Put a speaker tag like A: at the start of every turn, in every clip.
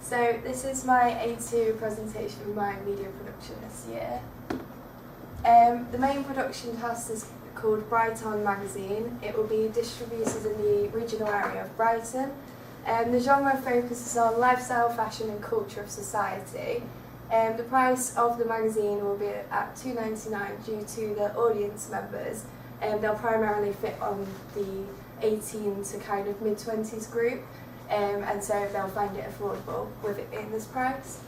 A: So this is my A2 presentation of my media production this year. The main production task is called Brighton magazine. It will be distributed in the regional area of Brighton. The genre focuses on lifestyle, fashion and culture of society. The price of the magazine will be at £2.99 due to the audience members. They'll primarily fit on the 18 to kind of mid-20s group, and so they'll find it affordable with it being this price.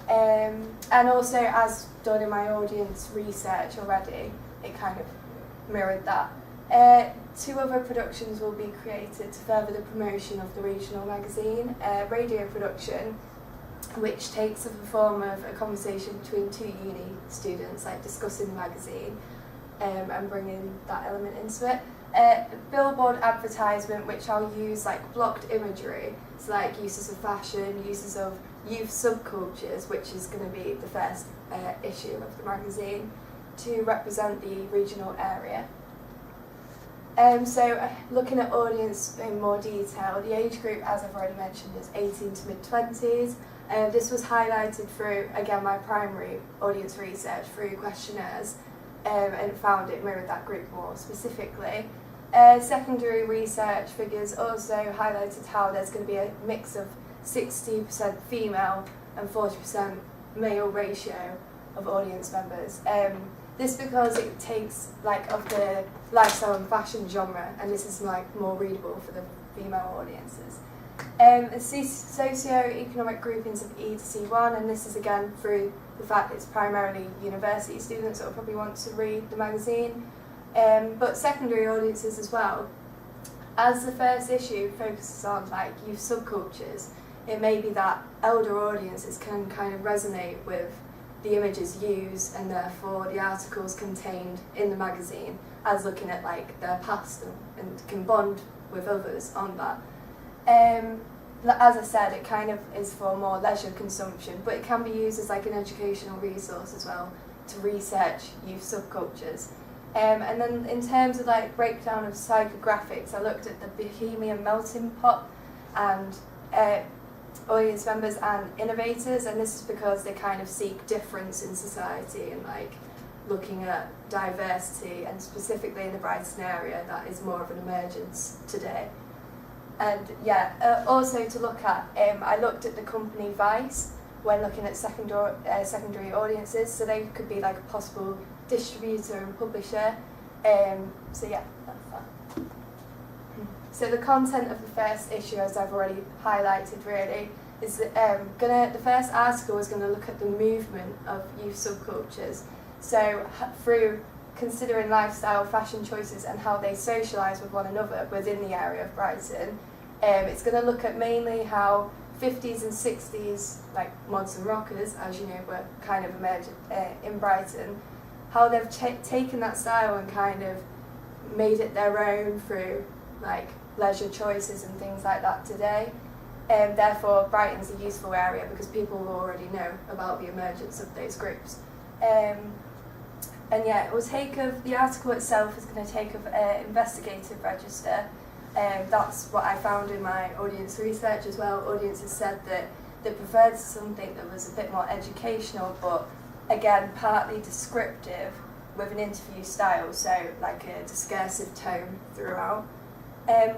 A: And also, as done in my audience research already, it kind of mirrored that. 2 other productions will be created to further the promotion of the regional magazine. Radio production, which takes the form of a conversation between 2 uni students, like discussing the magazine and bringing that element into it. Billboard advertisement, which I'll use like blocked imagery, so like uses of fashion, uses of youth subcultures, which is going to be the first issue of the magazine, to represent the regional area. So looking at audience in more detail, the age group, as I've already mentioned, is 18 to mid-20s. This was highlighted through, again, my primary audience research through questionnaires, and found it mirrored that group more specifically. Secondary research figures also highlighted how there's going to be a mix of 60% female and 40% male ratio of audience members. This because it takes like of the lifestyle and fashion genre, and this is like more readable for the female audiences. Socio-economic groupings of E to C1, and this is again through the fact that it's primarily university students that will probably want to read the magazine, but secondary audiences as well. As the first issue focuses on like youth subcultures, it may be that elder audiences can kind of resonate with the images used, and therefore the articles contained in the magazine, as looking at like their past and can bond with others on that. As I said, it kind of is for more leisure consumption, but it can be used as like an educational resource as well to research youth subcultures. And then in terms of like breakdown of psychographics, I looked at the Bohemian melting pot and audience members and innovators, and this is because they kind of seek difference in society and like looking at diversity, and specifically in the Brighton area that is more of an emergence today. And yeah, also to look at, I looked at the company Vice when looking at secondary audiences, so they could be like a possible distributor and publisher. So yeah, that's that. So the content of the first issue, as I've already highlighted really, is the first article is going to look at the movement of youth subcultures. So through considering lifestyle, fashion choices and how they socialise with one another within the area of Brighton, it's going to look at mainly how 50s and 60s, like mods and rockers, as you know, were kind of emerged in Brighton, how they've taken that style and kind of made it their own through like leisure choices and things like that today. Therefore, Brighton's a useful area because people will already know about the emergence of those groups. And yeah, the article itself is going to take of investigative register. That's what I found in my audience research as well. Audiences said that they preferred something that was a bit more educational, but again, partly descriptive with an interview style, so like a discursive tone throughout.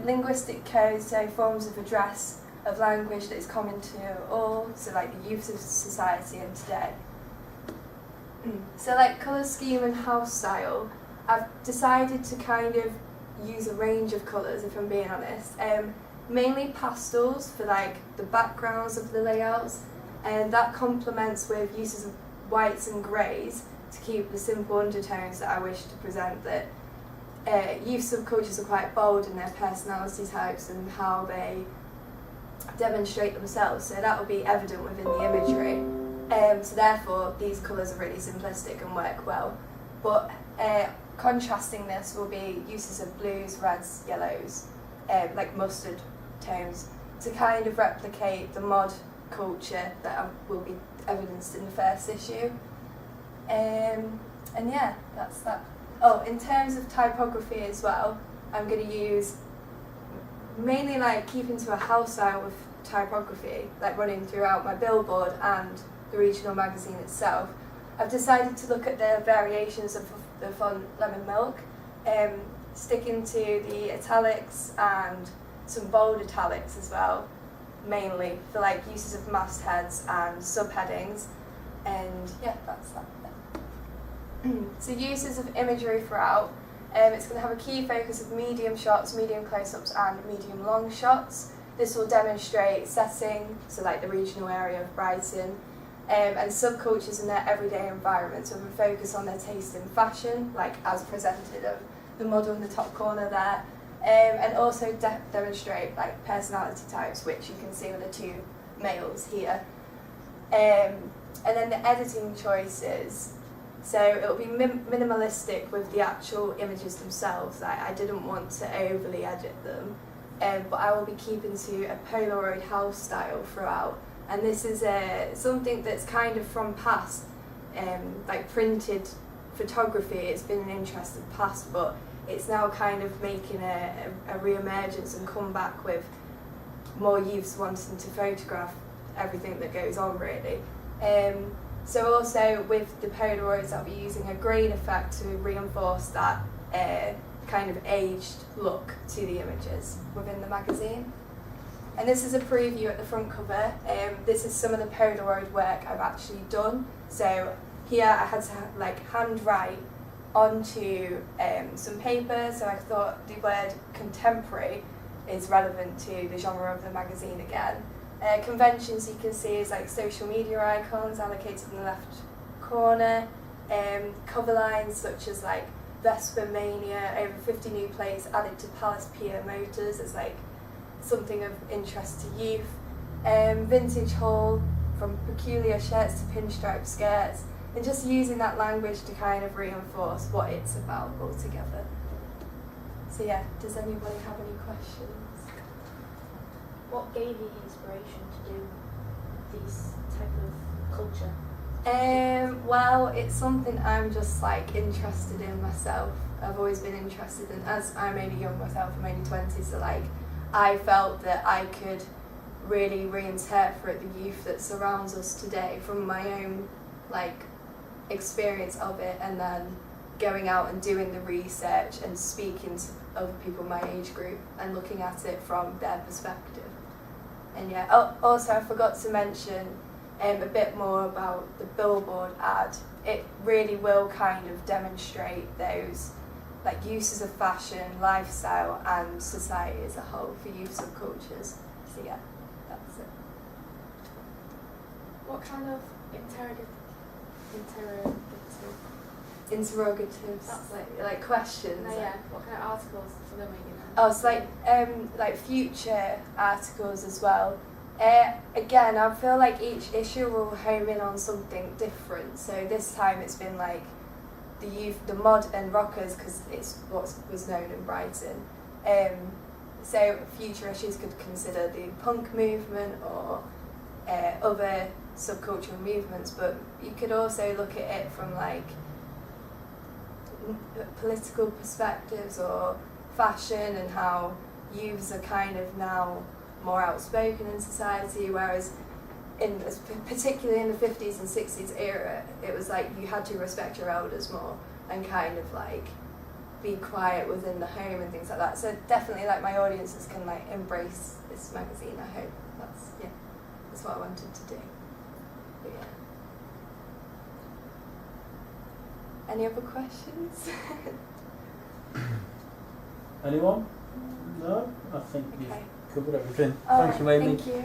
A: Linguistic codes, so forms of address of language that is common to all, so like the youth of society and today. So like colour scheme and house style, I've decided to kind of use a range of colours, if I'm being honest. Mainly pastels for like the backgrounds of the layouts, and that complements with uses of whites and greys to keep the simple undertones that I wish to present, that youth subcultures are quite bold in their personality types and how they demonstrate themselves, so that will be evident within the imagery. So therefore these colours are really simplistic and work well, but contrasting this will be uses of blues, reds, yellows, like mustard tones, to kind of replicate the mod culture that will be evidenced in the first issue. And yeah, that's that. Oh, in terms of typography as well, I'm going to use mainly like keeping to a house style with typography, like running throughout my billboard and the regional magazine itself, I've decided to look at the variations of the font Lemon Milk, sticking to the italics and some bold italics as well, mainly for like uses of mastheads and subheadings, and yeah, that's that. So uses of imagery throughout, it's going to have a key focus of medium shots, medium close-ups and medium long shots. This will demonstrate setting, so like the regional area of Brighton, and subcultures in their everyday environment, so we focus on their taste in fashion, like as presented of the model in the top corner there, and also demonstrate like personality types, which you can see with the two males here. And then the editing choices, so it will be minimalistic with the actual images themselves. I didn't want to overly edit them, but I will be keeping to a Polaroid house style throughout. And this is something that's kind of from past, like printed photography. It's been an interest of past, but it's now kind of making a re-emergence and come back with more youths wanting to photograph everything that goes on, really. So also with the Polaroids, I'll be using a grain effect to reinforce that kind of aged look to the images within the magazine. And this is a preview at the front cover. This is some of the Polaroid work I've actually done. So here I had to like handwrite onto some paper, so I thought the word contemporary is relevant to the genre of the magazine again. Conventions you can see is like social media icons allocated in the left corner, cover lines such as like Vespa Mania, over 50 new plates added to Palace Pier Motors as like something of interest to youth, vintage haul from peculiar shirts to pinstripe skirts, and just using that language to kind of reinforce what it's about altogether. So yeah, does anybody have any questions?
B: What gave you the inspiration to do this type of culture?
A: Well, it's something I'm just like interested in myself. I've always been interested in, as I'm only young myself, I'm only 20, so like I felt that I could really reinterpret the youth that surrounds us today from my own like experience of it, and then going out and doing the research and speaking to other people my age group and looking at it from their perspective. And yeah, also I forgot to mention a bit more about the billboard ad. It really will kind of demonstrate those like uses of fashion, lifestyle and society as a whole for youth subcultures. So yeah, that's it.
B: What kind of interrogatives?
A: That's like questions.
B: No, yeah. What kind of articles for them are you?
A: Oh, it's like future articles as well. Again, I feel like each issue will home in on something different. So this time it's been like the youth, the mod and rockers, because it's what was known in Brighton. So future issues could consider the punk movement or other subcultural movements, but you could also look at it from like political perspectives or fashion, and how youths are kind of now more outspoken in society, whereas particularly in the 50s and 60s era, it was like you had to respect your elders more and kind of like be quiet within the home and things like that. So definitely like my audiences can like embrace this magazine. I hope that's what I wanted to do. But yeah. Any other questions?
C: Anyone? No? I think you've covered everything.
A: All
C: Thanks,
A: right,
C: Amy.
A: thank you.